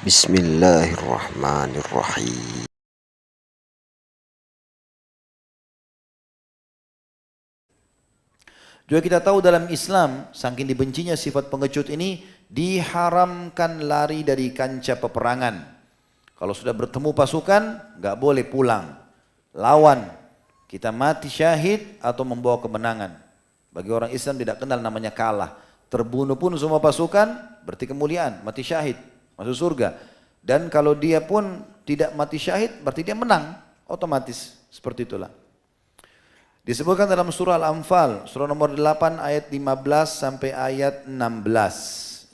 Bismillahirrahmanirrahim. Juga kita tahu dalam Islam, saking dibencinya sifat pengecut ini, diharamkan lari dari kancah peperangan. Kalau sudah bertemu pasukan, nggak boleh pulang. Lawan, kita mati syahid atau membawa kemenangan. Bagi orang Islam tidak kenal namanya kalah. Terbunuh pun semua pasukan, berarti kemuliaan, mati syahid, masuk surga. Dan kalau dia pun tidak mati syahid, berarti dia menang, otomatis. Seperti itulah. Disebutkan dalam surah Al-Anfal, surah nomor 8 ayat 15 sampai ayat 16.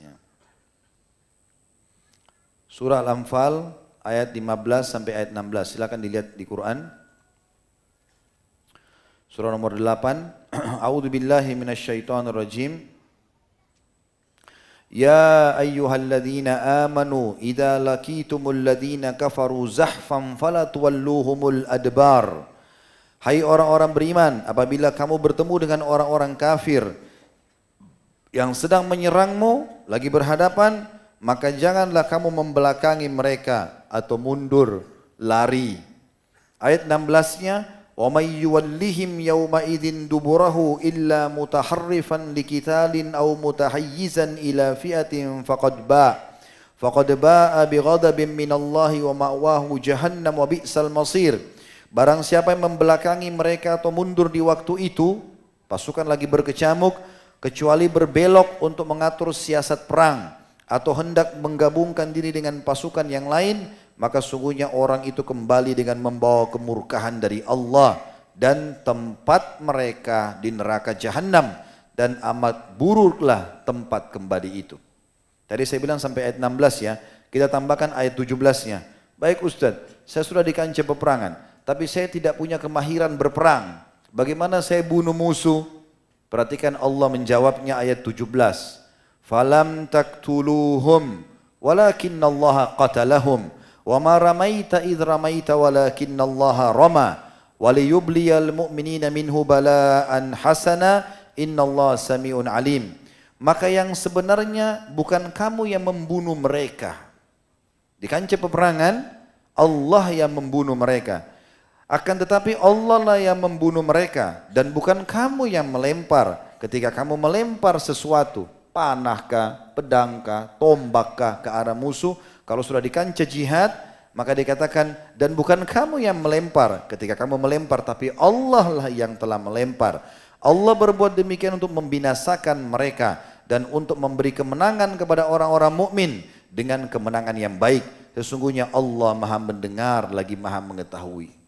Surah Al-Anfal ayat 15 sampai ayat 16. Silakan dilihat di Quran. Surah nomor 8. A'udzu billahi minasyaitonir rajim. Ya ayyuhalladzina amanu idza laqitumul ladzina kafaru zahfan fala tuwalluhumul adbar. Hai orang-orang beriman, apabila kamu bertemu dengan orang-orang kafir yang sedang menyerangmu, lagi berhadapan, maka janganlah kamu membelakangi mereka atau mundur, lari. Ayat 16-nya, وَمَنْ يُوَلِّهِمْ يَوْمَئِذٍ دُبُرَهُ إِلَّا مُتَحَرِّفًا لِكِتَالٍ أَوْ مُتَحَيِّزًا إِلَى فِئَةٍ فَقَدْ بَاءَ بِغَضَبٍ مِّنَ اللَّهِ وَمَأْوَاهُ جَهَنَّمُ وَبِئْسَ الْمَصِيرُ. Barang siapa yang membelakangi mereka atau mundur di waktu itu, pasukan lagi berkecamuk, kecuali berbelok untuk mengatur siasat perang, atau hendak menggabungkan diri dengan pasukan yang lain, maka sungguhnya orang itu kembali dengan membawa kemurkaan dari Allah, dan tempat mereka di neraka jahanam, dan amat buruklah tempat kembali itu. Tadi saya bilang sampai ayat 16 ya, kita tambahkan ayat 17-nya. Baik Ustaz, saya sudah di kancah peperangan, tapi saya tidak punya kemahiran berperang. Bagaimana saya bunuh musuh? Perhatikan Allah menjawabnya ayat 17. Falam taqtuluhum walakinnallaha qatalahum wa ma ramaita idh ramaita walakinnallaha rama waliyubliyal mu'minina minhu bala'an hasana innallaha sami'un alim. Maka yang sebenarnya bukan kamu yang membunuh mereka. Di kancah peperangan Allah yang membunuh mereka. Akan tetapi Allah lah yang membunuh mereka dan bukan kamu yang melempar. Ketika kamu melempar sesuatu, panahkah, pedangkah, tombakkah ke arah musuh, kalau sudah di kancah jihad, maka dikatakan dan bukan kamu yang melempar. Ketika kamu melempar, tapi Allah lah yang telah melempar. Allah berbuat demikian untuk membinasakan mereka dan untuk memberi kemenangan kepada orang-orang mukmin dengan kemenangan yang baik. Sesungguhnya Allah Maha mendengar lagi Maha mengetahui.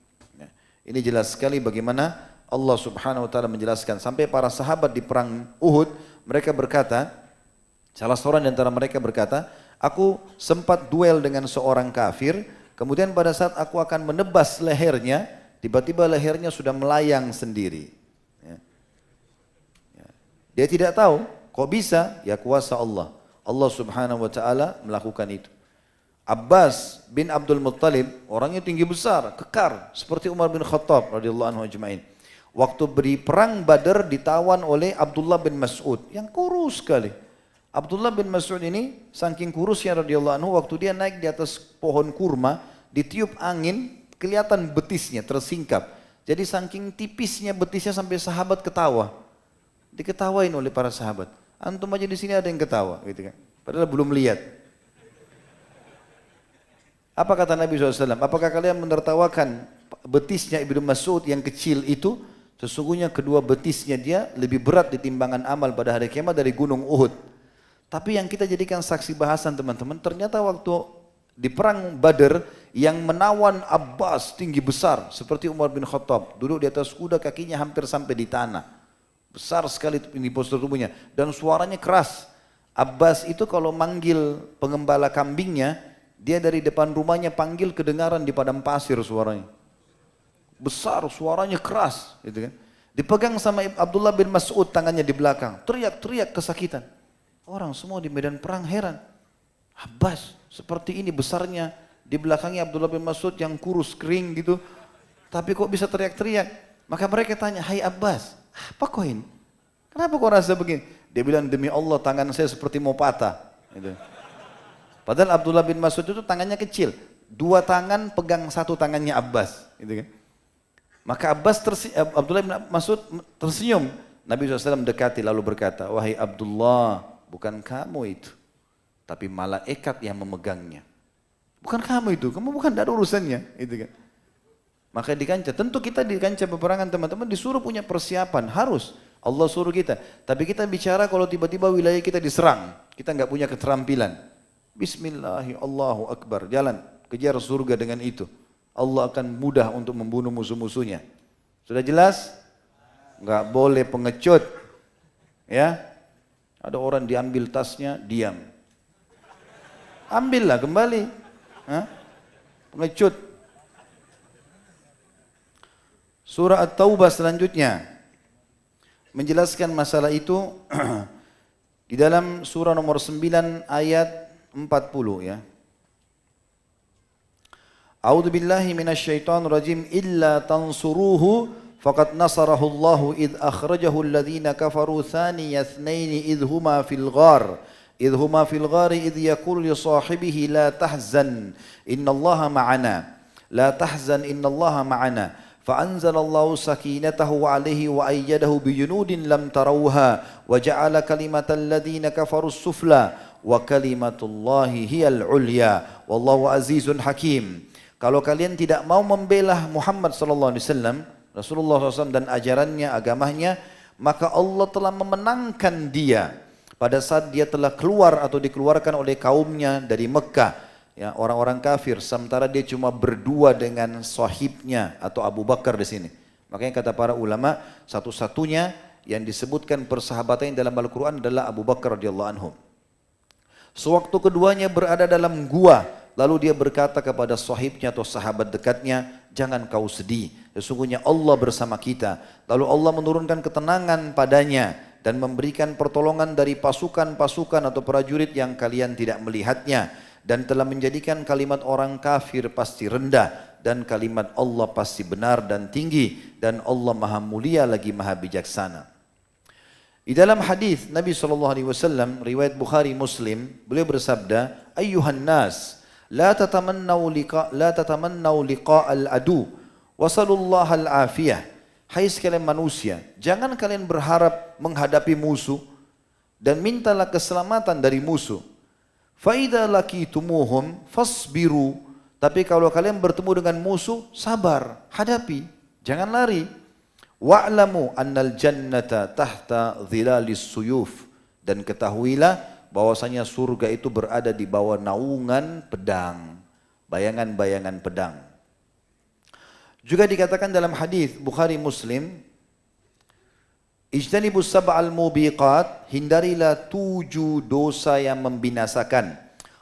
Ini jelas sekali bagaimana Allah Subhanahu wa taala menjelaskan sampai para sahabat di perang Uhud, mereka berkata, salah seorang di antara mereka berkata, aku sempat duel dengan seorang kafir, kemudian pada saat aku akan menebas lehernya, tiba-tiba lehernya sudah melayang sendiri. Dia tidak tahu, kok bisa? Ya kuasa Allah. Allah Subhanahu wa taala melakukan itu. Abbas bin Abdul Muttalib, orangnya tinggi besar, kekar, seperti Umar bin Khattab radhiyallahu anhu ajma'in. Waktu beri perang Badar ditawan oleh Abdullah bin Mas'ud, yang kurus sekali. Abdullah bin Mas'ud ini, saking kurusnya radhiyallahu anhu, waktu dia naik di atas pohon kurma, ditiup angin, kelihatan betisnya tersingkap. Jadi saking tipisnya betisnya sampai sahabat ketawa. Diketawain oleh para sahabat. Antum aja di sini ada yang ketawa, gitu kan. Padahal belum lihat. Apa kata Nabi SAW? Apakah kalian menertawakan betisnya Ibnu Mas'ud yang kecil itu? Sesungguhnya kedua betisnya dia lebih berat di timbangan amal pada hari kiamat dari gunung Uhud. Tapi yang kita jadikan saksi bahasan teman-teman, ternyata waktu di perang Badar yang menawan Abbas tinggi besar seperti Umar bin Khattab, duduk di atas kuda, kakinya hampir sampai di tanah. Besar sekali ini postur tubuhnya dan suaranya keras. Abbas itu kalau manggil pengembala kambingnya, dia dari depan rumahnya panggil kedengaran di padang pasir suaranya. Besar, suaranya keras. Gitu kan. Dipegang sama Abdullah bin Mas'ud tangannya di belakang. Teriak-teriak kesakitan. Orang semua di medan perang heran. Abbas seperti ini besarnya. Di belakangnya Abdullah bin Mas'ud yang kurus kering gitu. Tapi kok bisa teriak-teriak? Maka mereka tanya, hai Abbas, apa kau ini? Kenapa kau rasa begini? Dia bilang, demi Allah tangan saya seperti mau patah. Gitu. Padahal Abdullah bin Mas'ud itu tangannya kecil. Dua tangan pegang satu tangannya Abbas. Gitu kan. Maka Abdullah bin Mas'ud tersenyum. Nabi SAW mendekati lalu berkata, wahai Abdullah, bukan kamu itu. Tapi malaikat yang memegangnya. Bukan kamu itu, kamu bukan, ada urusannya. Gitu kan. Maka di kancah, tentu kita di kancah peperangan teman-teman disuruh punya persiapan, harus. Allah suruh kita. Tapi kita bicara kalau tiba-tiba wilayah kita diserang. Kita nggak punya keterampilan. Bismillahirrahmanirrahim, Allahu Akbar, jalan, kejar surga dengan itu. Allah akan mudah untuk membunuh musuh-musuhnya. Sudah jelas? Nggak boleh pengecut. Ya, ada orang diambil tasnya, diam. Ambillah kembali. Hah? Pengecut. Surah At-Taubah selanjutnya menjelaskan masalah itu di dalam surah nomor 9 ayat 40 ya. A'udzu billahi minasyaitonir rajim illa tansuruhu faqad nasarahu Allah id akhrajahu alladhina kafaru thaniya itsnaini id huma fil ghar id yaqulu li sahibihi la tahzan innallaha ma'ana فأنزل الله سكينته عليه وأيده بجنود لم تروها وجعل كلمة الذين كفروا السفلى وكلمة الله هي العليا والله عزيز حكيم. Kalau kalian tidak mau membela Muhammad sallallahu alaihi wasallam, Rasulullah SAW dan ajarannya, agamanya, maka Allah telah memenangkan dia pada saat dia telah keluar atau dikeluarkan oleh kaumnya dari Mekah. Ya, orang-orang kafir, sementara dia cuma berdua dengan sahibnya atau Abu Bakar di sini. Makanya kata para ulama, satu-satunya yang disebutkan persahabatan dalam Al-Quran adalah Abu Bakar radhiyallahu anhu. Sewaktu keduanya berada dalam gua, lalu dia berkata kepada sahibnya atau sahabat dekatnya, jangan kau sedih, sesungguhnya Allah bersama kita. Lalu Allah menurunkan ketenangan padanya dan memberikan pertolongan dari pasukan-pasukan atau prajurit yang kalian tidak melihatnya. Dan telah menjadikan kalimat orang kafir pasti rendah dan kalimat Allah pasti benar dan tinggi dan Allah maha mulia lagi maha bijaksana. Di dalam hadis Nabi SAW riwayat Bukhari Muslim, beliau bersabda, ayyuhan nas la tatamannau liqa al-adu wasallallahu al-afiyah. Hai sekalian manusia, jangan kalian berharap menghadapi musuh dan mintalah keselamatan dari musuh. Faida lakitumuhum fasbiru. Tapi kalau kalian bertemu dengan musuh, sabar, hadapi, jangan lari. Wa'lamu annal jannata tahta dhilalis suyuf. Dan ketahuilah bahwasanya surga itu berada di bawah naungan pedang, bayangan-bayangan pedang. Juga dikatakan dalam hadis Bukhari Muslim, ijtanibus sab'al mubiqat, hindarilah 7 dosa yang membinasakan.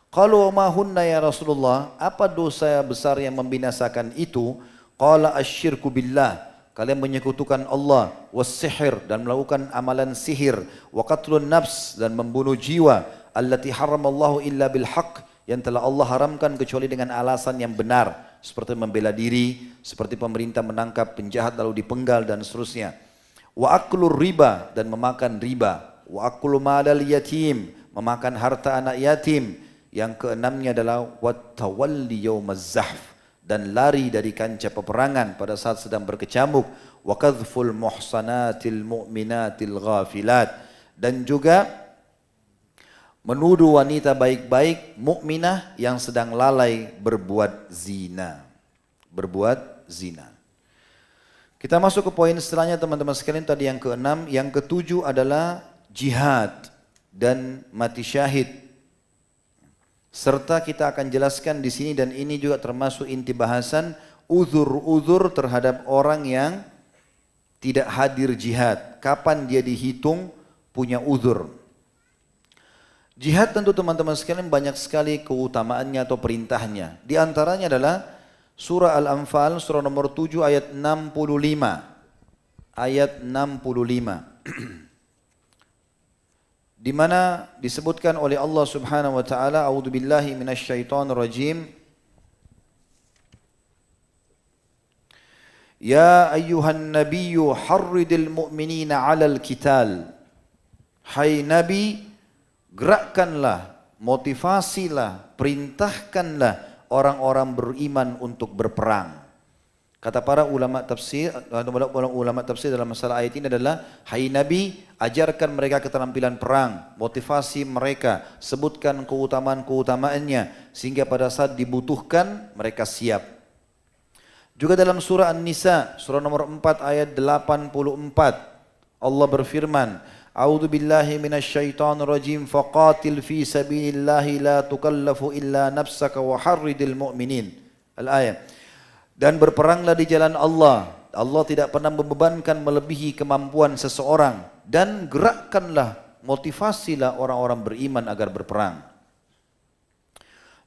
Qalu ma hunna ya Rasulullah, apa dosa besar yang membinasakan itu? Qala asyirku billah, kalian menyekutukan Allah, was-sihir, dan melakukan amalan sihir, wa qatlun nafs, dan membunuh jiwa, allati haramallahu illa bil haqq, yang telah Allah haramkan kecuali dengan alasan yang benar, seperti membela diri, seperti pemerintah menangkap penjahat lalu dipenggal dan seterusnya. Wa aklur riba, dan memakan riba. Wa aklu malal yatim, memakan harta anak yatim. Yang keenamnya adalah wat tawalli yaumaz zahf, dan lari dari kancah peperangan pada saat sedang berkecamuk. Wa kadhful muhsanatil mu'minatil ghafilat, dan juga menuduh wanita baik-baik mukminah yang sedang lalai berbuat zina. Berbuat zina. Kita masuk ke poin setelahnya teman-teman sekalian, tadi yang keenam. Yang ketujuh adalah jihad dan mati syahid. Serta kita akan jelaskan di sini, dan ini juga termasuk inti bahasan, uzur-uzur terhadap orang yang tidak hadir jihad. Kapan dia dihitung punya uzur. Jihad tentu teman-teman sekalian banyak sekali keutamaannya atau perintahnya. Di antaranya adalah Surah Al-Anfal, surah nomor 7 ayat 65. Ayat 65. Di mana disebutkan oleh Allah Subhanahu wa taala, a'udzubillahi minasyaitonir rajim. Ya ayyuhan nabiyyu harridil mu'minina 'alal qital. Hai Nabi, gerakkanlah motivasilah, perintahkanlah orang-orang beriman untuk berperang. Kata para ulama tafsir dalam masalah ayat ini adalah, hai Nabi, ajarkan mereka keterampilan perang, motivasi mereka, sebutkan keutamaan-keutamaannya, sehingga pada saat dibutuhkan mereka siap. Juga dalam surah An-Nisa, surah nomor 4 ayat 84, Allah berfirman, A'udzu billahi minasyaitonir rajim, faqatil fi sabilillahi la tukallafu illa nafsaka wa harridil mu'minin. Al-ayat. Dan berperanglah di jalan Allah. Allah tidak pernah membebankan melebihi kemampuan seseorang. Dan gerakkanlah, motivasilah orang-orang beriman agar berperang.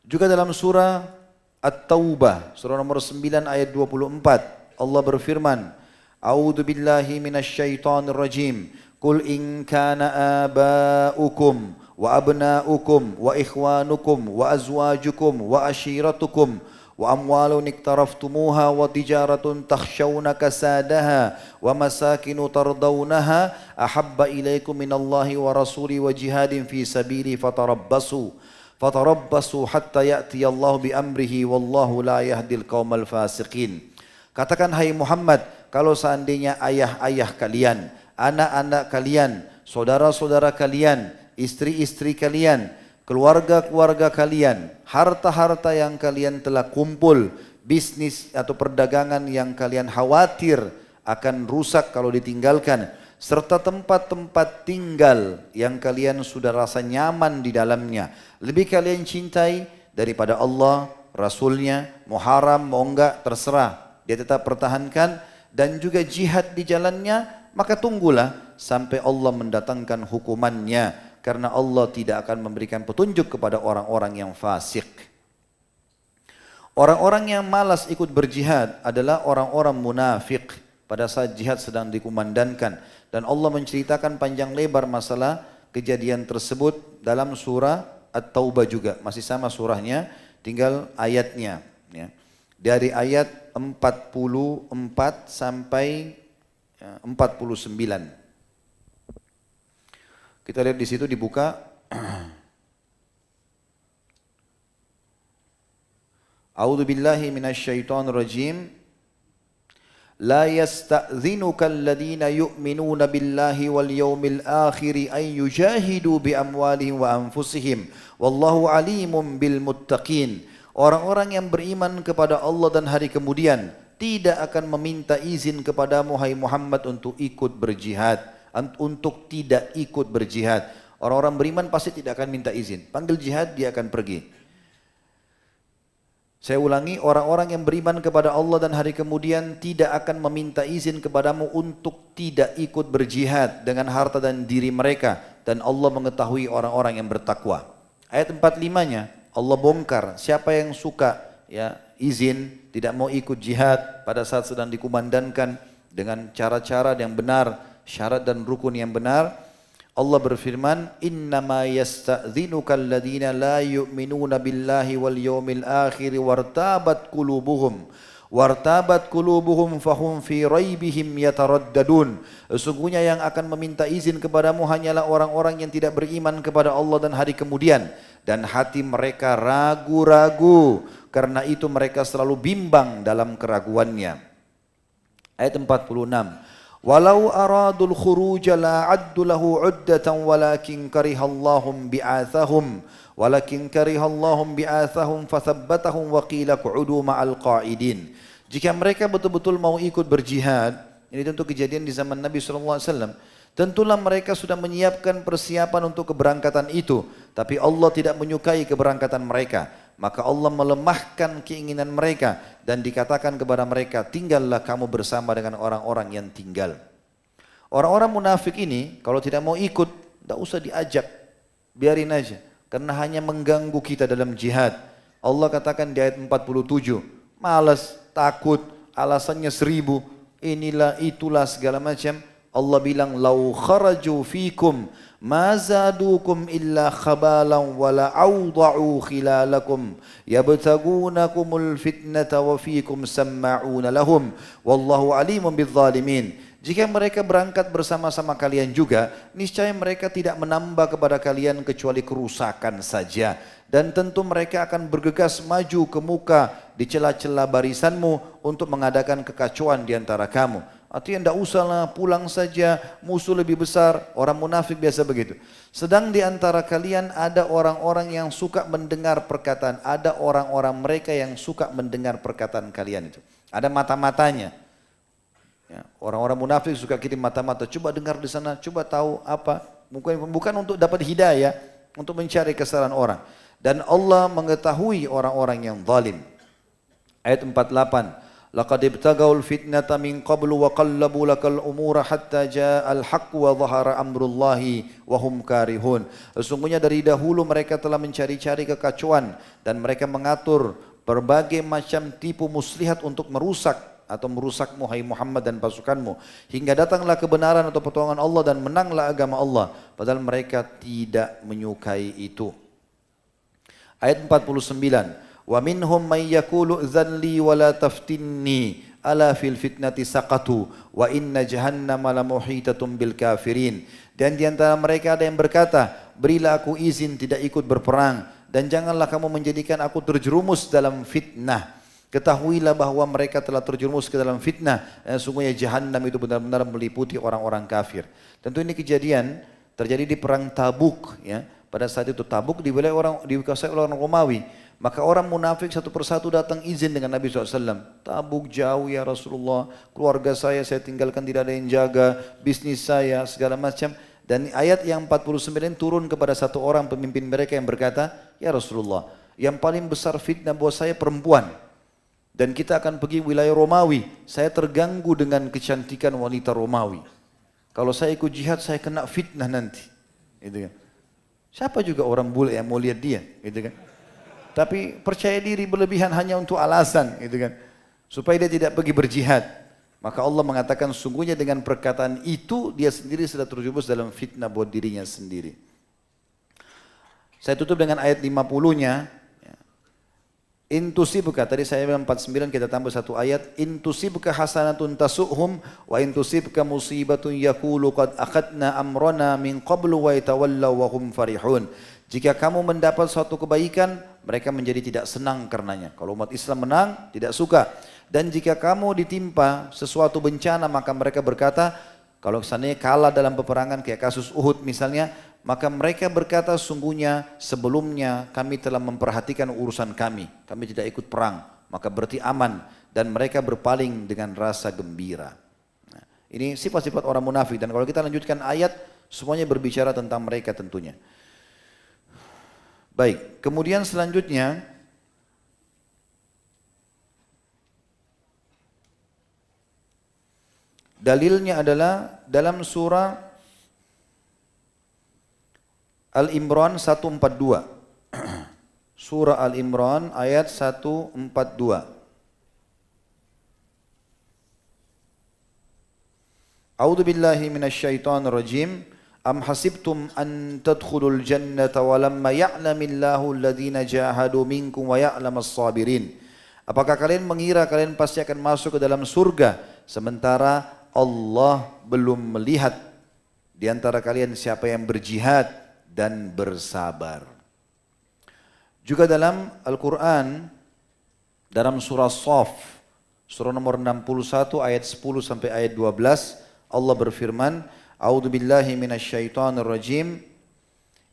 Juga dalam surah At-Taubah, surah nomor 9 ayat 24, Allah berfirman, A'udzu billahi minasyaitonir rajim. Qul in kana aba'ukum wa abna'ukum wa ikhwanukum wa azwajukum wa ashiratukum wa amwalun iktaraftumuha wa tijaratun takhshawna kasadaha wa masakinu tardawnaha ahabba ilaikum minallahi wa rasuli wa jihadin fi sabili fatarabbasu hatta ya'tiyallahu bi amrihi wallahu la yahdil qaumal fasiqin. Katakan hai Muhammad, kalau seandainya ayah-ayah kalian, anak-anak kalian, saudara-saudara kalian, istri-istri kalian, keluarga-keluarga kalian, harta-harta yang kalian telah kumpul, bisnis atau perdagangan yang kalian khawatir akan rusak kalau ditinggalkan, serta tempat-tempat tinggal yang kalian sudah rasa nyaman di dalamnya, lebih kalian cintai daripada Allah, Rasulnya, mau haram, mau enggak, terserah, dia tetap pertahankan, dan juga jihad di jalannya, maka tunggulah sampai Allah mendatangkan hukumannya. Karena Allah tidak akan memberikan petunjuk kepada orang-orang yang fasik. Orang-orang yang malas ikut berjihad adalah orang-orang munafik pada saat jihad sedang dikumandangkan. Dan Allah menceritakan panjang lebar masalah kejadian tersebut dalam surah At-Taubah juga. Masih sama surahnya, tinggal ayatnya. Ya. Dari ayat 44 sampai 49. Kita lihat di situ dibuka. A'udzu billahi minasyaitonir rajim. La yasta'dhinuka alladhina yu'minuna billahi wal yawmil akhir an yujahidu bi amwalihim wa anfusihim wallahu alimun bil muttaqin. Orang-orang yang beriman kepada Allah dan hari kemudian tidak akan meminta izin kepadamu hai Muhammad untuk ikut berjihad, untuk tidak ikut berjihad. Orang-orang beriman pasti tidak akan minta izin. Panggil jihad, dia akan pergi. Saya ulangi, orang-orang yang beriman kepada Allah dan hari kemudian tidak akan meminta izin kepadamu untuk tidak ikut berjihad dengan harta dan diri mereka. Dan Allah mengetahui orang-orang yang bertakwa. Ayat 45-nya Allah bongkar siapa yang suka ya izin tidak mau ikut jihad pada saat sedang dikumandangkan dengan cara-cara yang benar, syarat dan rukun yang benar. Allah berfirman, innama yasta'dhinuka alladhina la yu'minuna billahi wal yawmil akhir wartabat qulubuhum fahum fi raibihim yataraddadun. Sesungguhnya yang akan meminta izin kepadamu hanyalah orang-orang yang tidak beriman kepada Allah dan hari kemudian, dan hati mereka ragu-ragu, karena itu mereka selalu bimbang dalam keraguannya. Ayat 46. Walau aradul khuruja la addu lahu uddatan walakin karihallahum bi'athahum fathabbatahum wa qila qu'udu ma'al qa'idin. Jika mereka betul-betul mau ikut berjihad, ini tentu kejadian di zaman Nabi SAW, tentulah mereka sudah menyiapkan persiapan untuk keberangkatan itu, tapi Allah tidak menyukai keberangkatan mereka. Maka Allah melemahkan keinginan mereka dan dikatakan kepada mereka, tinggallah kamu bersama dengan orang-orang yang tinggal. Orang-orang munafik ini kalau tidak mau ikut, tidak usah diajak, biarin aja. Karena hanya mengganggu kita dalam jihad. Allah katakan di ayat 47, malas, takut, alasannya 1000, inilah itulah segala macam. Allah bilang, lau kharaju fikum ma zadukum illa khabalan wala awda'u khilalakum yabtagunakumul fitnata wa fikum samma'una lahum wallahu alimun bizzalimin. Jika mereka berangkat bersama-sama kalian juga, niscaya mereka tidak menambah kepada kalian kecuali kerusakan saja. Dan tentu mereka akan bergegas maju ke muka di celah-celah barisanmu untuk mengadakan kekacauan di antara kamu. Artinya tidak usahlah, pulang saja, musuh lebih besar. Orang munafik biasa begitu. Sedang di antara kalian ada orang-orang yang suka mendengar perkataan. Ada orang-orang mereka yang suka mendengar perkataan kalian itu. Ada mata-matanya. Ya, orang-orang munafik suka kirim mata-mata. Coba dengar di sana, coba tahu apa. Bukan untuk dapat hidayah, untuk mencari kesalahan orang. Dan Allah mengetahui orang-orang yang zalim. Ayat 48. Laqad ibtagaul fitnata min qablu wa qallabu lakal umura hatta ja'al haqq wa dhahara amrullahi wa hum karihun. Sesungguhnya dari dahulu mereka telah mencari-cari kekacauan dan mereka mengatur berbagai macam tipu muslihat untuk merusak merusakmu hai Muhammad dan pasukanmu, hingga datanglah kebenaran atau pertolongan Allah dan menanglah agama Allah, padahal mereka tidak menyukai itu. Ayat 49. Wa minhum may yaqulu dzanli wa la taftinni ala fil fitnati saqatu wa inna jahannama lamuhitatun bil kafirin. Dan di antara mereka ada yang berkata, berilah aku izin tidak ikut berperang dan janganlah kamu menjadikan aku terjerumus dalam fitnah. Ketahuilah bahwa mereka telah terjerumus ke dalam fitnah dan sungguhnya jahannam itu benar-benar meliputi orang-orang kafir. Tentu ini kejadian terjadi di perang Tabuk, ya. Pada saat itu Tabuk dikuasai oleh orang Romawi. Maka orang munafik satu persatu datang izin dengan Nabi SAW. Tabuk jauh ya Rasulullah, keluarga saya tinggalkan tidak ada yang jaga, bisnis saya segala macam. Dan ayat yang 49 turun kepada satu orang pemimpin mereka yang berkata, ya Rasulullah, yang paling besar fitnah buat saya perempuan. Dan kita akan pergi wilayah Romawi, saya terganggu dengan kecantikan wanita Romawi. Kalau saya ikut jihad saya kena fitnah nanti. Gitu kan. Siapa juga orang bule yang mau lihat dia, gitu kan? Tapi percaya diri berlebihan hanya untuk alasan, gitu kan? Supaya dia tidak pergi berjihad. Maka Allah mengatakan sungguhnya dengan perkataan itu dia sendiri sudah terjerumus dalam fitnah buat dirinya sendiri. Saya tutup dengan ayat 50-nya. In tusibka, tadi saya bilang 49, kita tambah satu ayat. In tusibka hasanatun tasu'hum wa in tusibka musibatun yaqulu qad akhadna amrana min qablu wa yatawallaw wa hum farihun. Jika kamu mendapat suatu kebaikan, mereka menjadi tidak senang karenanya. Kalau umat Islam menang, tidak suka. Dan jika kamu ditimpa sesuatu bencana, maka mereka berkata, kalau seandainya kalah dalam peperangan kayak kasus Uhud misalnya, maka mereka berkata sungguhnya sebelumnya kami telah memperhatikan urusan kami tidak ikut perang, maka berarti aman, dan mereka berpaling dengan rasa gembira. Nah, ini sifat-sifat orang munafik, dan kalau kita lanjutkan ayat, semuanya berbicara tentang mereka tentunya. Baik, kemudian selanjutnya dalilnya adalah dalam surah Al-Imran 142. Surah Al-Imran ayat 142. A'udzu billahi minasyaitonir rajim. Am hasibtum an tadkhulul jannata wa lamma ya'lamillahu alladhina jahadu minkum wa ya'lamas sabirin. Apakah kalian mengira kalian pasti akan masuk ke dalam surga sementara Allah belum melihat di antara kalian siapa yang berjihad dan bersabar. Juga dalam Al-Quran, dalam surah Shaf, surah nomor 61 ayat 10 sampai ayat 12, Allah berfirman, A'udzu billahi minasyaitonir rajim.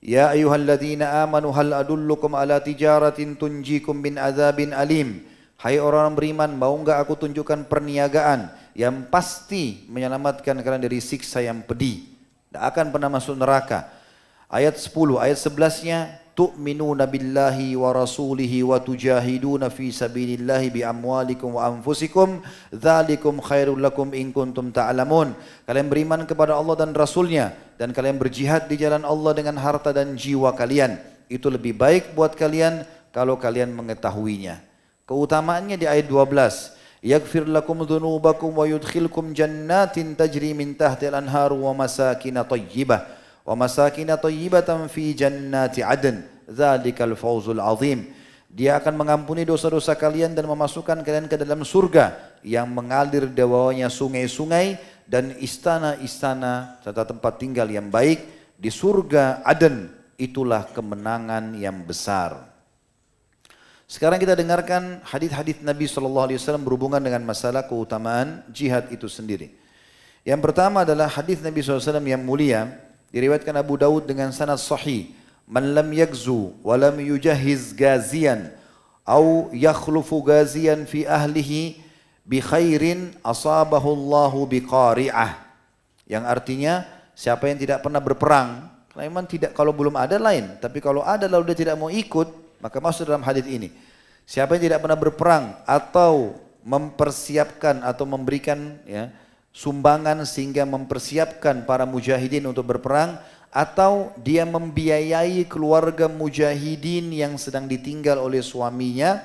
Ya ayyuhalladzina amanu hal adullukum ala tijaratin tunjikum min adzabin alim. Hai orang beriman, mau enggak aku tunjukkan perniagaan yang pasti menyelamatkan kalian dari siksa yang pedih, tidak akan pernah masuk neraka. Ayat 10, ayat 11-nya, tu'minuna billahi wa rasulihi wa tujahiduna fi sabilillahi bi amwalikum wa anfusikum dzalikum khairul lakum in kuntum ta'lamun. Kalian beriman kepada Allah dan Rasulnya dan kalian berjihad di jalan Allah dengan harta dan jiwa kalian. Itu lebih baik buat kalian kalau kalian mengetahuinya. Keutamaannya di ayat 12. Yaghfir lakum dzunubakum wa yudkhilkum jannatin tajri min tahtiha al-anharu wa masakin thayyibah wa masakin thayyibatan fi jannati adn dzalikal fawzul azim. Dia akan mengampuni dosa-dosa kalian dan memasukkan kalian ke dalam surga yang mengalir di bawahnya sungai-sungai dan istana-istana serta tempat tinggal yang baik di surga Aden, itulah kemenangan yang besar. Sekarang kita dengarkan hadis-hadis Nabi SAW berhubungan dengan masalah keutamaan jihad itu sendiri. Yang pertama adalah hadis Nabi SAW yang mulia, diriwayatkan Abu Daud dengan sanad sahih. Man lam yagzu wa lam yujahiz gazian au yakhlufu gazian fi ahlihi bi khairin asabahu Allahu bi qari'ah. Yang artinya siapa yang tidak pernah berperang, memang tidak, kalau belum ada lain, tapi kalau ada lalu dia tidak mau ikut, maka masuk dalam hadis ini. Siapa yang tidak pernah berperang atau mempersiapkan atau memberikan sumbangan sehingga mempersiapkan para mujahidin untuk berperang, atau dia membiayai keluarga mujahidin yang sedang ditinggal oleh suaminya,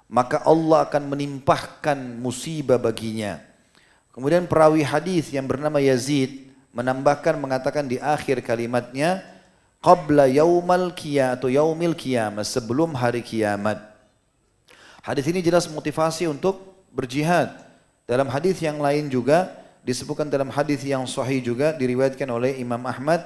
maka Allah akan menimpahkan musibah baginya. Kemudian perawi hadis yang bernama Yazid menambahkan, mengatakan di akhir kalimatnya, qabla yaumal qiyamah atau yaumil qiyamah, sebelum hari kiamat. Hadis ini jelas motivasi untuk berjihad. Dalam hadis yang lain juga disebutkan, dalam hadis yang sahih juga diriwayatkan oleh Imam Ahmad,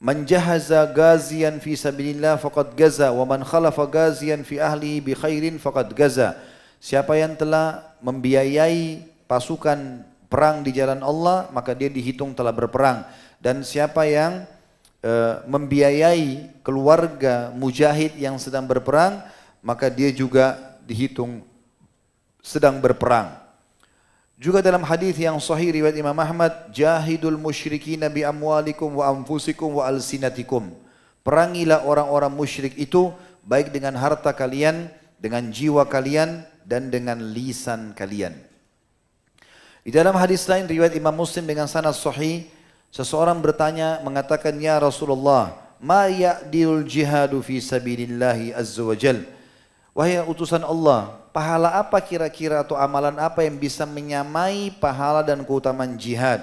man jahaza gazian fi sabilillah faqad gaza wa man khalafa gazian fi ahlihi bi khairin faqad gaza. Siapa yang telah membiayai pasukan perang di jalan Allah, maka dia dihitung telah berperang. Dan siapa yang membiayai keluarga mujahid yang sedang berperang, maka dia juga dihitung sedang berperang. Juga dalam hadis yang sahih riwayat Imam Ahmad, jahidul musyrikin bi amwalikum wa anfusikum wa alsinatikum. Perangilah orang-orang musyrik itu baik dengan harta kalian, dengan jiwa kalian, dan dengan lisan kalian. Di dalam hadis lain riwayat Imam Muslim dengan sanad sahih, seseorang bertanya mengatakan, ya Rasulullah, ma ya'dilul jihadu fi sabilillahi azza wa jal. Wahai utusan Allah, pahala apa kira-kira atau amalan apa yang bisa menyamai pahala dan keutamaan jihad?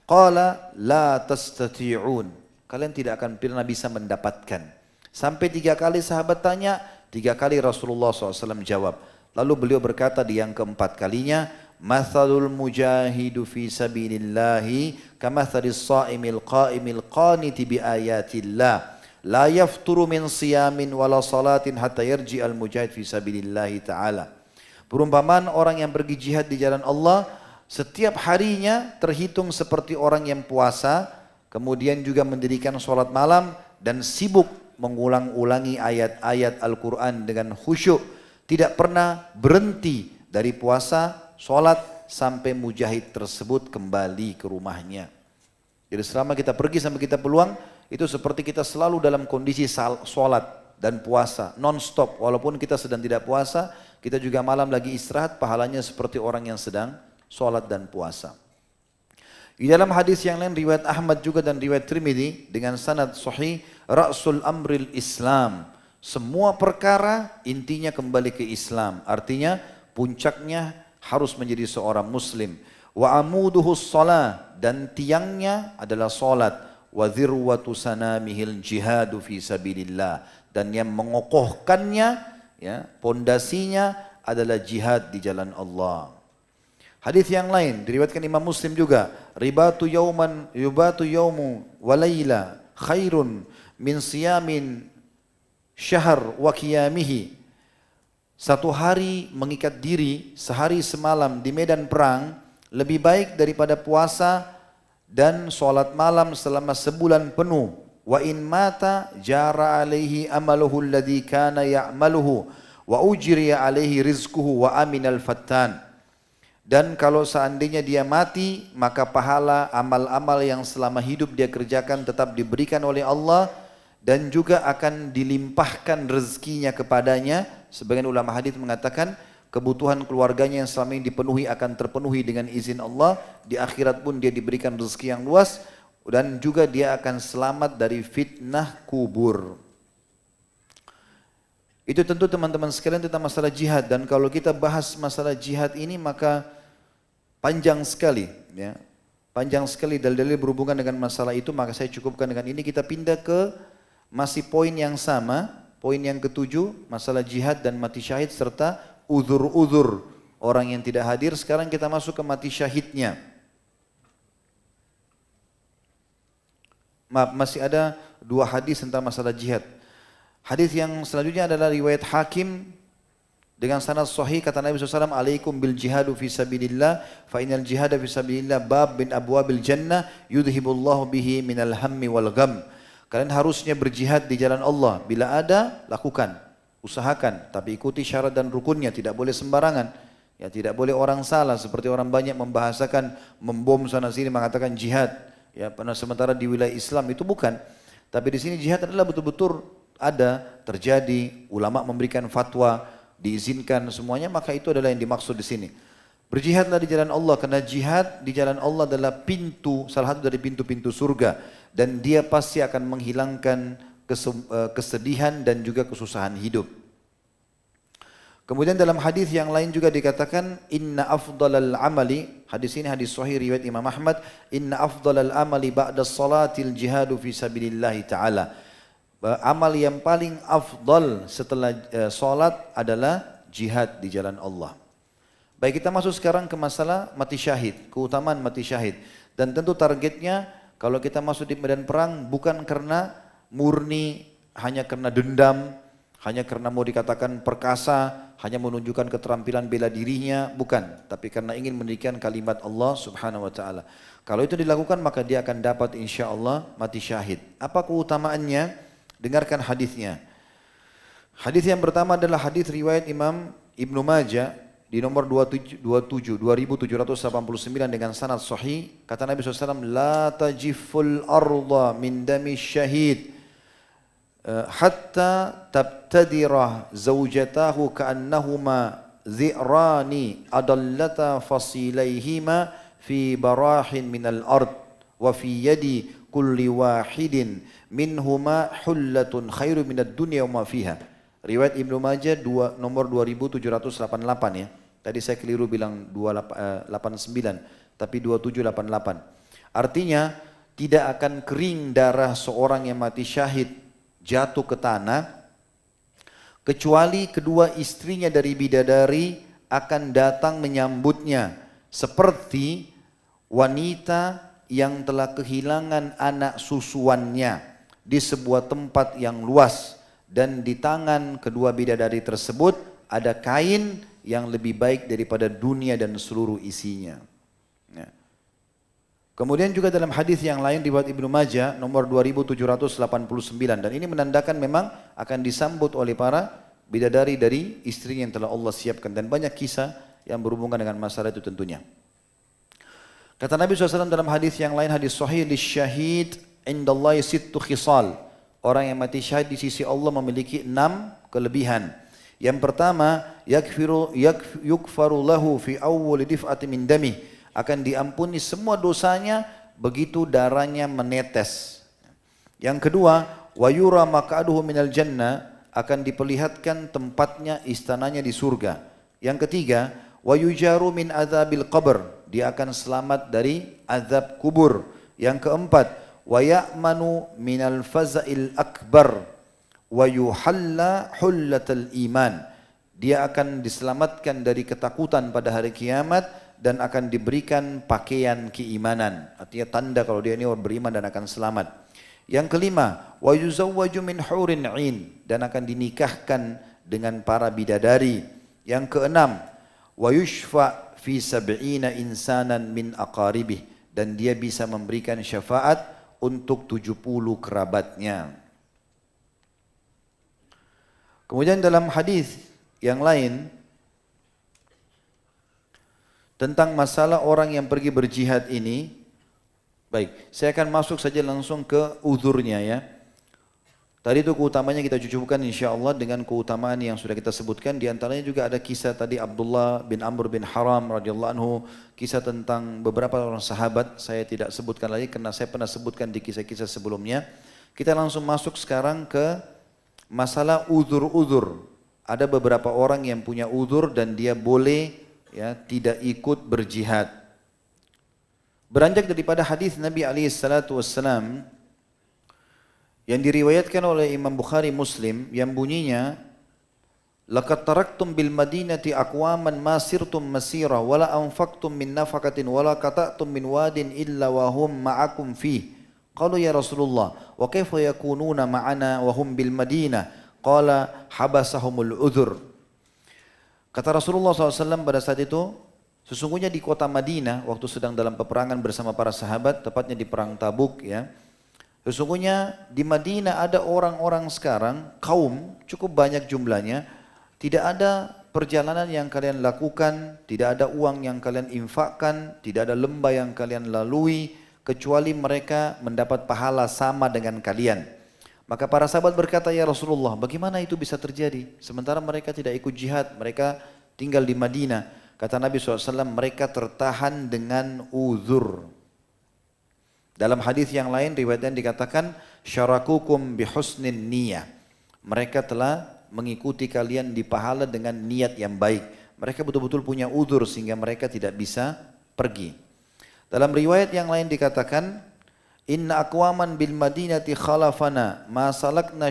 Qala la tastati'un. Kalian tidak akan pernah bisa mendapatkan. Sampai 3 kali sahabat tanya, 3 kali Rasulullah SAW jawab. Lalu beliau berkata di yang keempat kalinya, mathalul mujahidu fi sabilillahi kamathalis sa'imil qa'imil qaniti bi ayatillah. La yafturu min siyamin wala salatin hatta yarji al mujahid fi sabilillahi ta'ala. Perumpamaan orang yang pergi jihad di jalan Allah, setiap harinya terhitung seperti orang yang puasa, kemudian juga mendirikan sholat malam dan sibuk mengulang-ulangi ayat-ayat Al-Quran dengan khusyuk. Tidak pernah berhenti dari puasa, sholat sampai mujahid tersebut kembali ke rumahnya. Jadi selama kita pergi sampai kita peluang, itu seperti kita selalu dalam kondisi sholat dan puasa non-stop. Walaupun kita sedang tidak puasa, kita juga malam lagi istirahat, pahalanya seperti orang yang sedang sholat dan puasa. Di dalam hadis yang lain riwayat Ahmad juga dan riwayat Tirmidzi dengan sanad sahih, ra'sul amril Islam. Semua perkara intinya kembali ke Islam. Artinya puncaknya harus menjadi seorang muslim. Wa amuduhus shalah, dan tiangnya adalah salat. Wa dhirwatu sanamihil jihadu fi sabilillah, dan yang mengokohkannya, pondasinya adalah jihad di jalan Allah. Hadis yang lain diriwayatkan Imam Muslim juga, ribatu yaumu wa laila khairun min siyamin syahr wa qiyamihi. Satu hari mengikat diri sehari semalam di medan perang lebih baik daripada puasa dan sholat malam selama sebulan penuh. Wa in mata jara alaihi amaluhu alladhi kana ya'maluhu wa ujriya alaihi rizquhu wa aminal fattan. Dan kalau seandainya dia mati, maka pahala amal-amal yang selama hidup dia kerjakan tetap diberikan oleh Allah, dan juga akan dilimpahkan rezekinya kepadanya. Sebagian ulama hadis mengatakan kebutuhan keluarganya yang selama ini dipenuhi akan terpenuhi dengan izin Allah. Di akhirat pun dia diberikan rezeki yang luas, dan juga dia akan selamat dari fitnah kubur. Itu tentu teman-teman sekalian tentang masalah jihad. Dan kalau kita bahas masalah jihad ini maka panjang sekali, panjang sekali dalil-dalil berhubungan dengan masalah itu. Maka saya cukupkan dengan ini. Kita pindah ke masih poin yang sama, poin yang ke-7, masalah jihad dan mati syahid serta uzur-uzur orang yang tidak hadir. Sekarang kita masuk ke mati syahidnya. Maaf, masih ada 2 hadis tentang masalah jihad. Hadis yang selanjutnya adalah riwayat Hakim dengan sanad sahih, kata Nabi SAW, alaikum bil jihadu fi sabilillah fa innal jihada fi sabilillah bab bin abwabil jannah yudhibullahu bihi minal hammi wal gham. Kalian harusnya berjihad di jalan Allah. Bila ada, lakukan, usahakan, tapi ikuti syarat dan rukunnya, tidak boleh sembarangan. Ya, tidak boleh orang salah seperti orang banyak membahasakan membom sana sini mengatakan jihad. Ya, karena sementara di wilayah Islam itu bukan. Tapi di sini jihad adalah betul-betul ada, terjadi, ulama memberikan fatwa, diizinkan semuanya, maka itu adalah yang dimaksud di sini. Berjihadlah di jalan Allah, karena jihad di jalan Allah adalah pintu, salah satu dari pintu-pintu surga, dan dia pasti akan menghilangkan kesedihan dan juga kesusahan hidup. Kemudian dalam hadis yang lain juga dikatakan inna afdalal amali, hadis ini hadis sahih riwayat Imam Ahmad, inna afdalal amali ba'da salatil jihadu fi sabilillah taala. Amal yang paling afdal setelah salat adalah jihad di jalan Allah. Baik, kita masuk sekarang ke masalah mati syahid, keutamaan mati syahid. Dan tentu targetnya kalau kita masuk di medan perang bukan karena murni hanya karena dendam, hanya karena mau dikatakan perkasa, hanya menunjukkan keterampilan bela dirinya, bukan. Tapi karena ingin mendidikan kalimat Allah subhanahu wa ta'ala. Kalau itu dilakukan maka dia akan dapat insya Allah mati syahid. Apa keutamaannya? Dengarkan hadisnya. Hadis yang pertama adalah hadis riwayat Imam Ibnu Majah di nomor 2789 dengan sanad sahih. Kata Nabi SAW, la tajiful arda min dami syahid hatta tabtadirah zawjatahu ka'annahuma zi'rani adallata fasilayhima fi barahin minal ard wa fi yadi kulli wahidin minhuma hullatun khairu minad dunya wa ma fiha. Riwayat Ibnu Majah nomor 2788 ya. Tadi saya keliru bilang 289 tapi 2788. Artinya tidak akan kering darah seorang yang mati syahid jatuh ke tanah kecuali kedua istrinya dari bidadari akan datang menyambutnya seperti wanita yang telah kehilangan anak susuannya di sebuah tempat yang luas, dan di tangan kedua bidadari tersebut ada kain yang lebih baik daripada dunia dan seluruh isinya. Ya. Kemudian juga dalam hadis yang lain riwayat Ibnu Majah nomor 2789, dan ini menandakan memang akan disambut oleh para bidadari dari istrinya yang telah Allah siapkan, dan banyak kisah yang berhubungan dengan masalah itu tentunya. Kata Nabi SAW dalam hadis yang lain, hadis sahih, lisyahid indallahi sittu khisal. Orang yang mati syahid di sisi Allah memiliki 6 kelebihan. Yang pertama, yukfaru lahu fi awwal dif'ati min damih. Akan diampuni semua dosanya begitu darahnya menetes. Yang kedua, wa yura maq'aduhu minal jannah. Akan diperlihatkan tempatnya, istananya di surga. Yang ketiga, wa yujaru min adzabil qabr. Dia akan selamat dari azab kubur. Yang keempat, wa ya'manu minal faza'il akbar wa yuhalla hullatal iman. Dia akan diselamatkan dari ketakutan pada hari kiamat dan akan diberikan pakaian keimanan. Artinya tanda kalau dia ini orang beriman dan akan selamat. Yang kelima, wa yuzawwaju min hurin 'ain, dan akan dinikahkan dengan para bidadari. Yang keenam, wa yushfa fi sab'ina insanan min aqaribih, dan dia bisa memberikan syafaat untuk 70 kerabatnya. Kemudian dalam hadis yang lain tentang masalah orang yang pergi berjihad ini, baik, saya akan masuk saja langsung ke uzurnya ya. Tadi itu keutamanya kita cucukkan insyaAllah dengan keutamaan yang sudah kita sebutkan. Di antaranya juga ada kisah tadi Abdullah bin Amr bin Haram radhiyallahu anhu. Kisah tentang beberapa orang sahabat. Saya tidak sebutkan lagi karena saya pernah sebutkan di kisah-kisah sebelumnya. Kita langsung masuk sekarang ke masalah uzur-uzur. Ada beberapa orang yang punya uzur dan dia boleh ya tidak ikut berjihad. Beranjak daripada hadis Nabi SAW yang diriwayatkan oleh Imam Bukhari Muslim yang bunyinya Laqad taraktum bil madinati aqwaman ma sirtum masira wala anfaqtum min nafaqatin wala qata'tum min wadin illa wa hum ma'akum fih. Qalu ya Rasulullah wa kaifa yakununa ma'ana wa hum bil Madinah? Qala habasahumul udhur. Kata Rasulullah SAW pada saat itu, sesungguhnya di kota Madinah waktu sedang dalam peperangan bersama para sahabat, tepatnya di perang Tabuk ya. Sesungguhnya di Madinah ada orang-orang sekarang, kaum cukup banyak jumlahnya, tidak ada perjalanan yang kalian lakukan, tidak ada uang yang kalian infakkan, tidak ada lembah yang kalian lalui, kecuali mereka mendapat pahala sama dengan kalian. Maka para sahabat berkata, ya Rasulullah, bagaimana itu bisa terjadi? Sementara mereka tidak ikut jihad, mereka tinggal di Madinah. Kata Nabi SAW, mereka tertahan dengan uzur. Dalam hadis yang lain, riwayatnya dikatakan, syarakukum bihusnin niyah. Mereka telah mengikuti kalian di pahala dengan niat yang baik. Mereka betul-betul punya uzur sehingga mereka tidak bisa pergi. Dalam riwayat yang lain dikatakan, inna aqwaman bil madinati khalafana ma salakna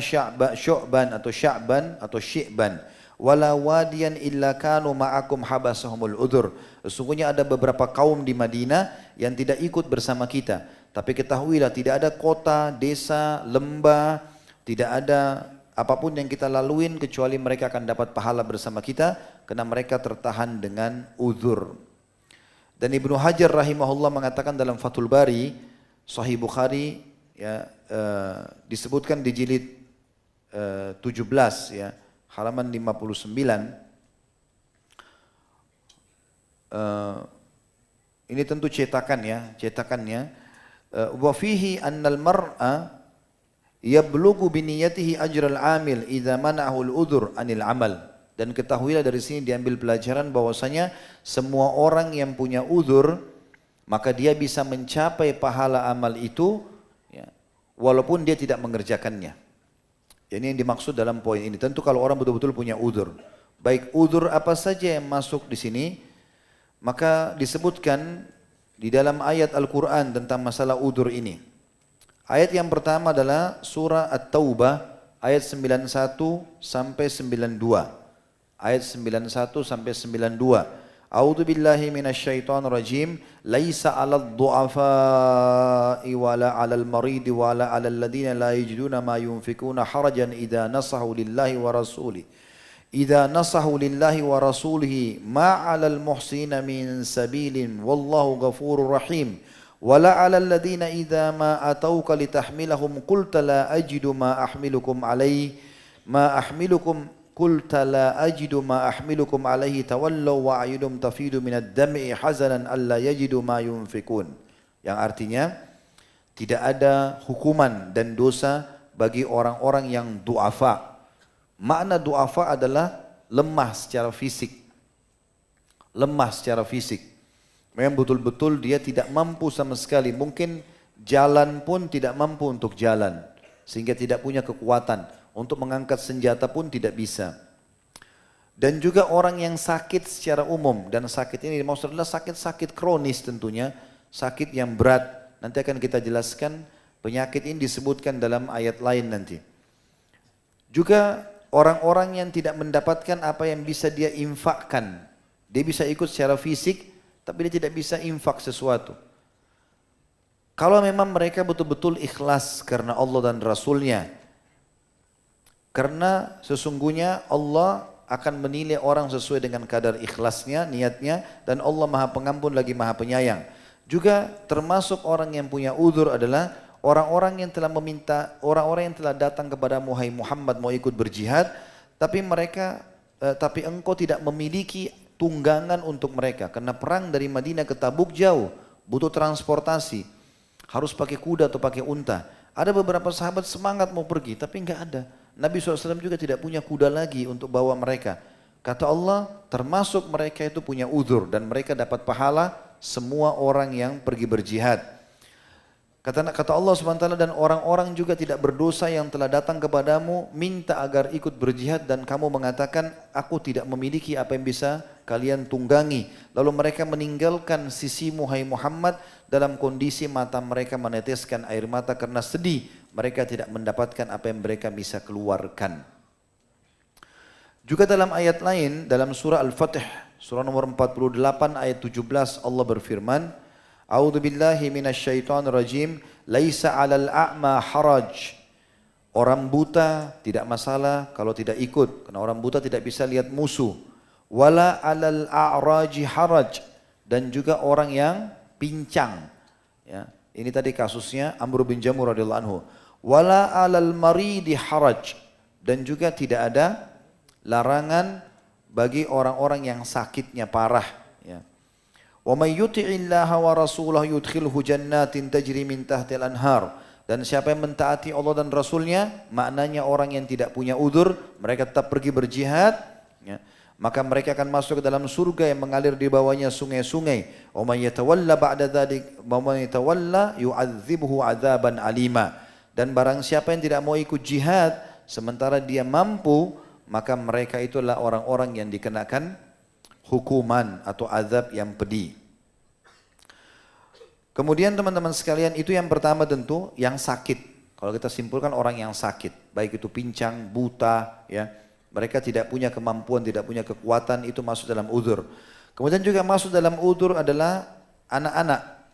syu'ban atau syi'ban wala wadiyan illa kanu ma'akum habasahumul udhur. Sesungguhnya ada beberapa kaum di Madinah yang tidak ikut bersama kita. Tapi ketahuilah tidak ada kota, desa, lembah, tidak ada apapun yang kita laluin kecuali mereka akan dapat pahala bersama kita karena mereka tertahan dengan uzur. Dan Ibnu Hajar rahimahullah mengatakan dalam Fathul Bari, Sahih Bukhari ya, disebutkan di jilid 17 ya, halaman 59. Ini tentu cetakannya. Wa fihi annal mar'a yablughu bi niyyatihi ajral 'amil idza mana'ahu al-udhur 'anil 'amal. Dan ketahuilah dari sini diambil pelajaran bahwasanya semua orang yang punya uzur maka dia bisa mencapai pahala amal itu ya, walaupun dia tidak mengerjakannya. Ini yang dimaksud dalam poin ini. Tentu kalau orang betul-betul punya uzur, baik uzur apa saja yang masuk di sini, maka disebutkan di dalam ayat Al-Quran tentang masalah uzur ini. Ayat yang pertama adalah surah At-Taubah ayat 91 sampai 92. Ayat 91 sampai 92. A'udzu billahi minasyaitonir rajim. Laisa 'alal du'afa'i wala 'alal maridi wala 'alal ladzina la yajiduna ma yunfikuna harajan idza nasahu lillahi wa rasulihi. Idza nasahu lillahi wa rasulihi ma 'alal muhsina min sabilin wallahu ghafurur rahim. Wala 'alal ladzina idza ma atauka litahmilahum qulta la ajidu ma ahmilukum alaihi قلت لا أجد ما أحملكم عليه تولوا وأعينهم تفيض من الدمع حزنا ألا يجدوا ما ينفقون. Yang artinya tidak ada hukuman dan dosa bagi orang-orang yang du'afa. Makna du'afa adalah lemah secara fisik. Lemah secara fisik. Memang betul-betul dia tidak mampu sama sekali. Mungkin jalan pun tidak mampu untuk jalan. Sehingga tidak punya kekuatan. Untuk mengangkat senjata pun tidak bisa. Dan juga orang yang sakit secara umum. Dan sakit ini dimaksud adalah sakit-sakit kronis tentunya. Sakit yang berat. Nanti akan kita jelaskan. Penyakit ini disebutkan dalam ayat lain nanti. Juga orang-orang yang tidak mendapatkan apa yang bisa dia infakkan. Dia bisa ikut secara fisik. Tapi dia tidak bisa infak sesuatu. Kalau memang mereka betul-betul ikhlas karena Allah dan Rasulnya. Karena sesungguhnya Allah akan menilai orang sesuai dengan kadar ikhlasnya, niatnya, dan Allah Maha Pengampun lagi Maha Penyayang. Juga termasuk orang yang punya uzur adalah orang-orang yang telah meminta, orang-orang yang telah datang kepada Muhammad mau ikut berjihad, tapi engkau tidak memiliki tunggangan untuk mereka. Karena perang dari Madinah ke Tabuk jauh, butuh transportasi, harus pakai kuda atau pakai unta. Ada beberapa sahabat semangat mau pergi, tapi enggak ada. Nabi SAW juga tidak punya kuda lagi untuk bawa mereka. Kata Allah, termasuk mereka itu punya uzur dan mereka dapat pahala semua orang yang pergi berjihad. Kata Allah SWT, dan orang-orang juga tidak berdosa yang telah datang kepadamu minta agar ikut berjihad dan kamu mengatakan aku tidak memiliki apa yang bisa kalian tunggangi. Lalu mereka meninggalkan sisimu hai Muhammad dalam kondisi mata mereka meneteskan air mata karena sedih. Mereka tidak mendapatkan apa yang mereka bisa keluarkan. Juga dalam ayat lain, dalam surah Al-Fatih, surah nomor 48 ayat 17, Allah berfirman, A'udzu billahi minasyaitonir rajim, laisa 'alal a'ma haraj. Orang buta tidak masalah kalau tidak ikut, karena orang buta tidak bisa lihat musuh. Wala 'alal a'raji haraj, dan juga orang yang pincang. Ya, ini tadi kasusnya Amr bin Jamur radhiyallahu anhu. Wala 'alal maridi haraj, dan juga tidak ada larangan bagi orang-orang yang sakitnya parah. Ya. Wa may yuti'illaha wa rasulahu yudkhilhu jannatin tajri min tahtil anhar. Dan siapa yang mentaati Allah dan Rasulnya, maknanya orang yang tidak punya udzur, mereka tetap pergi berjihad, ya, maka mereka akan masuk ke dalam surga yang mengalir di bawahnya sungai-sungai. Wa may yatawalla ba'da dzalik, wa may yatawalla yu'adzibhu 'adzaban alima. Dan barang siapa yang tidak mau ikut jihad sementara dia mampu, maka mereka itulah orang-orang yang dikenakan hukuman atau azab yang pedih. Kemudian teman-teman sekalian, itu yang pertama tentu yang sakit. Kalau kita simpulkan orang yang sakit, baik itu pincang, buta, ya, mereka tidak punya kemampuan, tidak punya kekuatan, itu masuk dalam udzur. Kemudian juga masuk dalam udzur adalah anak-anak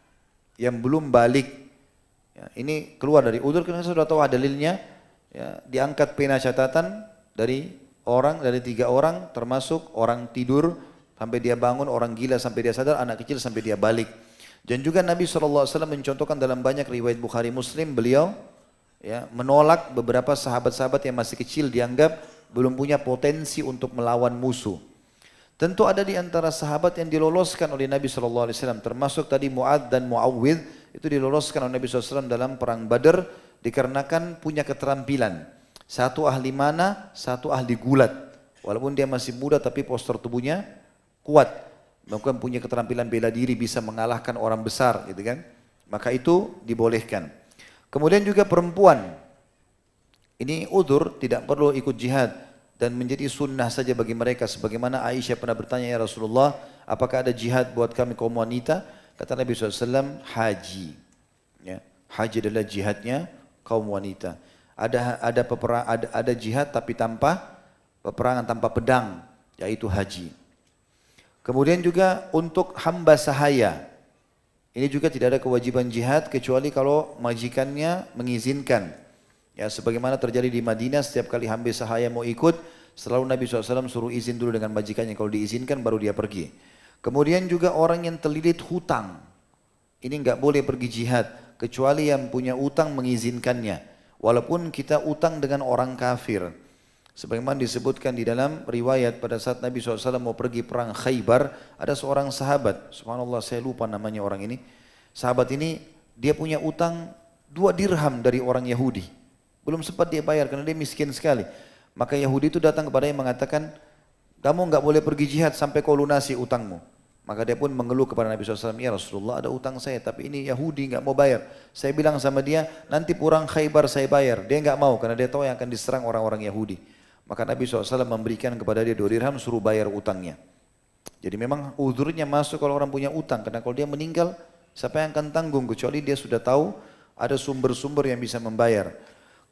yang belum balik. Ya, ini keluar dari udzur karena sudah tahu dalilnya. Ya, diangkat pena catatan dari 3 orang, termasuk orang tidur sampai dia bangun, orang gila sampai dia sadar, anak kecil sampai dia balik. Dan juga Nabi SAW mencontohkan dalam banyak riwayat Bukhari Muslim, beliau ya, menolak beberapa sahabat-sahabat yang masih kecil, dianggap belum punya potensi untuk melawan musuh. Tentu ada di antara sahabat yang diloloskan oleh Nabi SAW, termasuk tadi Mu'ad dan Mu'awwidh, itu diloloskan oleh Nabi SAW dalam perang Badar dikarenakan punya keterampilan. Satu ahli mana, satu ahli gulat. Walaupun dia masih muda tapi postur tubuhnya kuat. Maka punya keterampilan bela diri, bisa mengalahkan orang besar, gitu kan. Maka itu dibolehkan. Kemudian juga perempuan. Ini udzur, tidak perlu ikut jihad. Dan menjadi sunnah saja bagi mereka. Sebagaimana Aisyah pernah bertanya, ya Rasulullah, apakah ada jihad buat kami kaum wanita? Kata Nabi SAW, haji. Ya, haji adalah jihadnya kaum wanita. Ada jihad tapi tanpa peperangan, tanpa pedang, yaitu haji. Kemudian juga untuk hamba sahaya, ini juga tidak ada kewajiban jihad kecuali kalau majikannya mengizinkan. Ya, sebagaimana terjadi di Madinah, setiap kali hamba sahaya mau ikut, selalu Nabi SAW suruh izin dulu dengan majikannya, kalau diizinkan baru dia pergi. Kemudian juga orang yang terlilit hutang, ini nggak boleh pergi jihad kecuali yang punya utang mengizinkannya. Walaupun kita utang dengan orang kafir. Sebagaimana disebutkan di dalam riwayat pada saat Nabi SAW mau pergi perang Khaybar, ada seorang sahabat, subhanallah saya lupa namanya orang ini. Sahabat ini dia punya utang 2 dirham dari orang Yahudi. Belum sempat dia bayar karena dia miskin sekali. Maka Yahudi itu datang kepada yang mengatakan, kamu nggak boleh pergi jihad sampai kau lunasi utangmu. Maka dia pun mengeluh kepada Nabi SAW, ya Rasulullah ada utang saya, tapi ini Yahudi nggak mau bayar. Saya bilang sama dia, nanti perang Khaybar saya bayar. Dia nggak mau karena dia tahu yang akan diserang orang-orang Yahudi. Maka Nabi SAW memberikan kepada dia 2 dirham, suruh bayar utangnya. Jadi memang uzurnya masuk kalau orang punya utang, karena kalau dia meninggal, siapa yang akan tanggung? Kecuali dia sudah tahu ada sumber-sumber yang bisa membayar.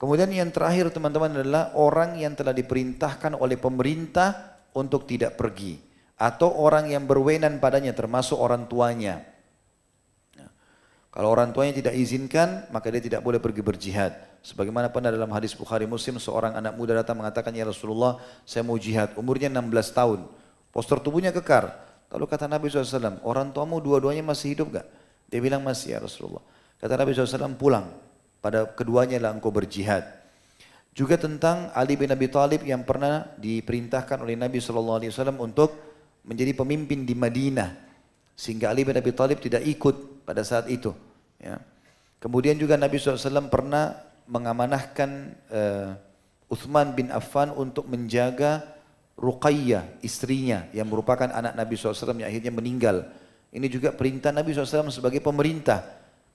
Kemudian yang terakhir teman-teman adalah orang yang telah diperintahkan oleh pemerintah untuk tidak pergi. Atau orang yang berwenang padanya, termasuk orang tuanya. Kalau orang tuanya tidak izinkan, maka dia tidak boleh pergi berjihad. Sebagaimana pernah dalam hadis Bukhari Muslim, seorang anak muda datang mengatakan, ya Rasulullah saya mau jihad, umurnya 16 tahun. Postur tubuhnya kekar. Lalu kata Nabi SAW, orang tuamu dua-duanya masih hidup gak? Dia bilang masih ya Rasulullah. Kata Nabi SAW, pulang. Pada keduanya lah engkau berjihad. Juga tentang Ali bin Abi Thalib yang pernah diperintahkan oleh Nabi SAW untuk menjadi pemimpin di Madinah, sehingga Ali bin Abi Thalib tidak ikut pada saat itu. Ya. Kemudian juga Nabi SAW pernah mengamanahkan Uthman bin Affan untuk menjaga Ruqayyah, istrinya yang merupakan anak Nabi SAW yang akhirnya meninggal. Ini juga perintah Nabi SAW sebagai pemerintah.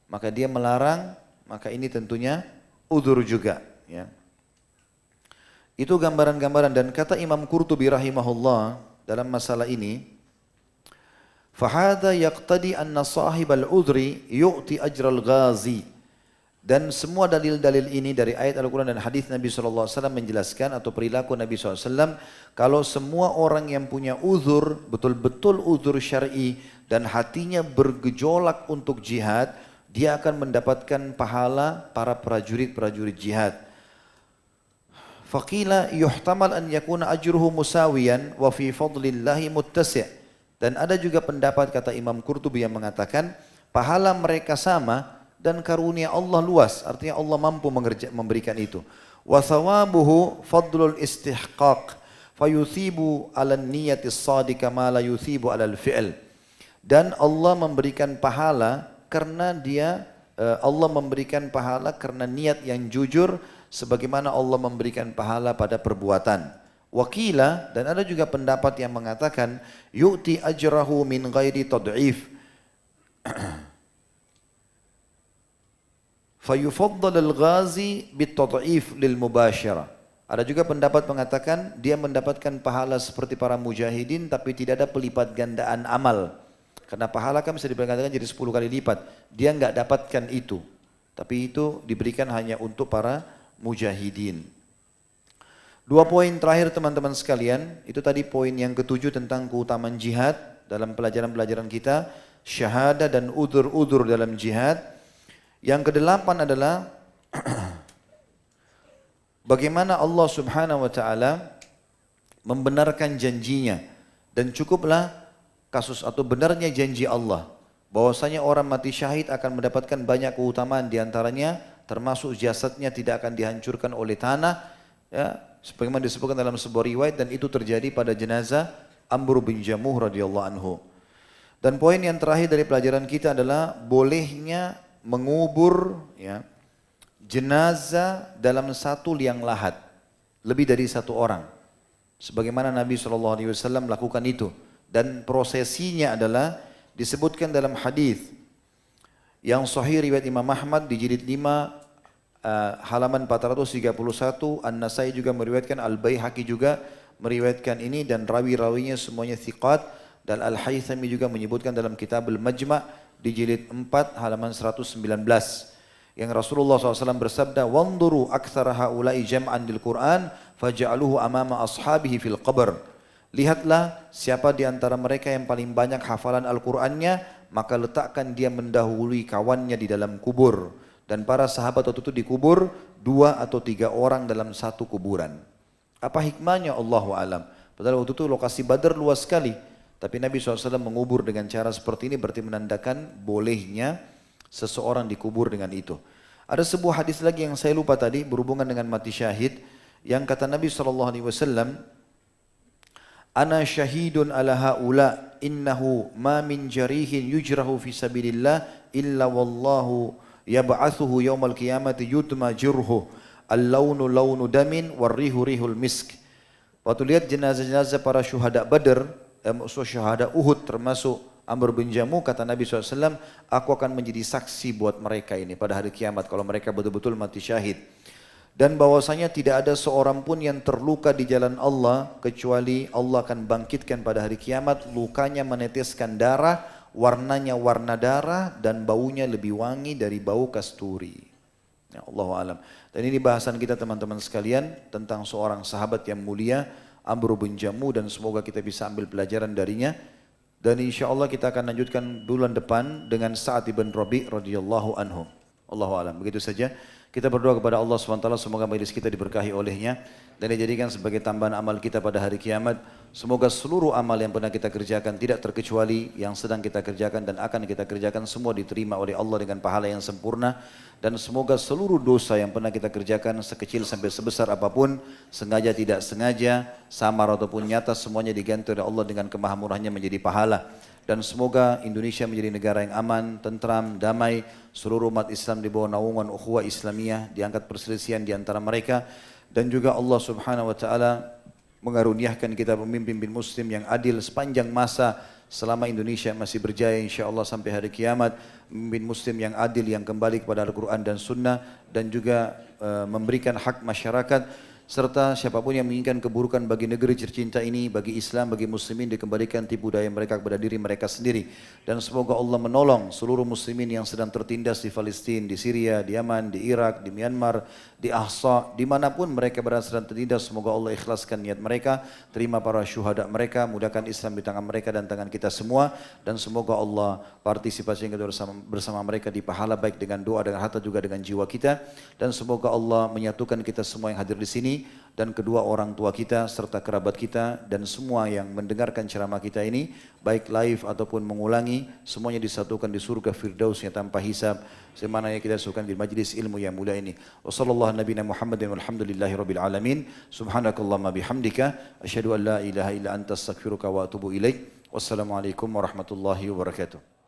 Maka dia melarang, maka ini tentunya udzur juga. Ya. Itu gambaran-gambaran, dan kata Imam Qurtubi rahimahullah dalam masalah ini, fahada yaqtadi anna sahibal udhri yu'ti ajral ghazi. Dan semua dalil-dalil ini dari ayat Al-Quran dan hadis Nabi SAW menjelaskan atau perilaku Nabi SAW, kalau semua orang yang punya uzur, betul-betul uzur syar'i dan hatinya bergejolak untuk jihad, dia akan mendapatkan pahala para prajurit-prajurit jihad. Faqila yuhtamal an yakuna ajruhu musawiyan wa fi fadlillahi muttasi'. Dan ada juga pendapat kata Imam Qurtubi yang mengatakan pahala mereka sama dan karunia Allah luas, artinya Allah mampu memberikan itu. Wa thawabuhu fadlul istihqaq fayuthibu 'ala niyyati shadiqa ma la yuthibu 'ala al-fi'l. Dan Allah memberikan pahala karena Allah memberikan pahala karena niat yang jujur, sebagaimana Allah memberikan pahala pada perbuatan. Wakila, dan ada juga pendapat yang mengatakan yu'ti ajrahu min ghairi tad'if fayufaddal al-ghazi bit-tad'if lil mubashirah. Ada juga pendapat mengatakan dia mendapatkan pahala seperti para mujahidin tapi tidak ada pelipat gandaan amal. Karena pahala kan bisa dikatakan jadi 10 kali lipat. Dia enggak dapatkan itu. Tapi itu diberikan hanya untuk para mujahidin. 2 poin terakhir teman-teman sekalian, itu tadi poin yang ke-7 tentang keutamaan jihad dalam pelajaran-pelajaran kita, syahadah dan udzur-udzur dalam jihad. Yang ke-8 adalah bagaimana Allah Subhanahu wa taala membenarkan janjinya, dan cukuplah kasus atau benarnya janji Allah bahwasanya orang mati syahid akan mendapatkan banyak keutamaan, diantaranya termasuk jasadnya tidak akan dihancurkan oleh tanah, ya, sebagaimana disebutkan dalam sebuah riwayat, dan itu terjadi pada jenazah Amr bin Jamuh radhiyallahu anhu. Dan poin yang terakhir dari pelajaran kita adalah bolehnya mengubur, ya, jenazah dalam satu liang lahat lebih dari 1 orang, sebagaimana Nabi SAW melakukan itu. Dan prosesinya adalah disebutkan dalam hadis yang sahih riwayat Imam Ahmad di jilid 5 halaman 431, An-Nasai juga meriwayatkan, Al-Baihaqi juga meriwayatkan ini, dan rawi-rawinya semuanya thiqat, dan Al-Haythami juga menyebutkan dalam kitab Al-Majma' di jilid 4 halaman 119 yang Rasulullah SAW bersabda, "Wanduru aktsara haula'i jam'an lil Qur'an faj'aluhu amama ashabihi fil qabr." Lihatlah siapa di antara mereka yang paling banyak hafalan Al-Qur'annya, maka letakkan dia mendahului kawannya di dalam kubur. Dan para sahabat waktu itu dikubur 2 atau 3 orang dalam satu kuburan. Apa hikmahnya? Allahu a'lam. Padahal waktu itu lokasi Badar luas sekali. Tapi Nabi SAW mengubur dengan cara seperti ini berarti menandakan bolehnya seseorang dikubur dengan itu. Ada sebuah hadis lagi yang saya lupa tadi berhubungan dengan mati syahid, yang kata Nabi SAW, "Ana syahidun ala haula innahu ma min jarihin yujrahu fi sabilillah illa wallahu yab'athuhu yaumal qiyamati yutma jurhu al-launu launu damin warrihu rihul misk." Waktu lihat jenazah-jenazah para syuhada Badar, syuhada Uhud termasuk Amr bin Jamuh, kata Nabi SAW, aku akan menjadi saksi buat mereka ini pada hari kiamat kalau mereka betul-betul mati syahid. Dan bahwasanya tidak ada seorang pun yang terluka di jalan Allah kecuali Allah akan bangkitkan pada hari kiamat, lukanya meneteskan darah, warnanya warna darah, dan baunya lebih wangi dari bau kasturi. Ya, Allahu a'lam. Dan ini bahasan kita teman-teman sekalian tentang seorang sahabat yang mulia, Amr bin Jamuh, dan semoga kita bisa ambil pelajaran darinya. Dan insya Allah kita akan lanjutkan bulan depan dengan Sa'ad ibn Rabi' radhiyallahu anhu. Allahu a'lam. Begitu saja. Kita berdoa kepada Allah SWT semoga majelis kita diberkahi olehnya dan dijadikan sebagai tambahan amal kita pada hari kiamat. Semoga seluruh amal yang pernah kita kerjakan tidak terkecuali yang sedang kita kerjakan dan akan kita kerjakan semua diterima oleh Allah dengan pahala yang sempurna. Dan semoga seluruh dosa yang pernah kita kerjakan sekecil sampai sebesar apapun, sengaja tidak sengaja, samar ataupun nyata, semuanya diganti oleh Allah dengan kemahamurahannya menjadi pahala. Dan semoga Indonesia menjadi negara yang aman, tentram, damai, seluruh umat Islam di bawah naungan ukhuwah Islamiyah, diangkat perselisihan di antara mereka, dan juga Allah Subhanahu wa taala mengaruniakan kita pemimpin muslim yang adil sepanjang masa selama Indonesia masih berjaya insyaallah sampai hari kiamat, pemimpin muslim yang adil yang kembali kepada Al-Qur'an dan Sunnah dan juga memberikan hak masyarakat serta siapapun yang menginginkan keburukan bagi negeri tercinta ini, bagi Islam, bagi muslimin, dikembalikan tipu daya mereka kepada diri mereka sendiri. Dan semoga Allah menolong seluruh muslimin yang sedang tertindas di Palestina, di Syria, di Yaman, di Irak, di Myanmar, di Ahsa, dimanapun mereka berada sedang tertindas. Semoga Allah ikhlaskan niat mereka, terima para syuhada mereka, mudahkan Islam di tangan mereka dan tangan kita semua. Dan semoga Allah partisipasi kita bersama mereka di pahala baik dengan doa, dengan harta juga dengan jiwa kita. Dan semoga Allah menyatukan kita semua yang hadir di sini dan kedua orang tua kita serta kerabat kita dan semua yang mendengarkan ceramah kita ini baik live ataupun mengulangi, semuanya disatukan di surga firdausnya tanpa hisab semana yang kita sukan di majlis ilmu yang mulia ini. Wassallallahu nabiyana Muhammadin walhamdulillahi rabbil alamin. Subhanakallahumma bihamdika asyhadu an la ilaha illa anta astaghfiruka wa atubu ilaik. Wassalamualaikum warahmatullahi wabarakatuh.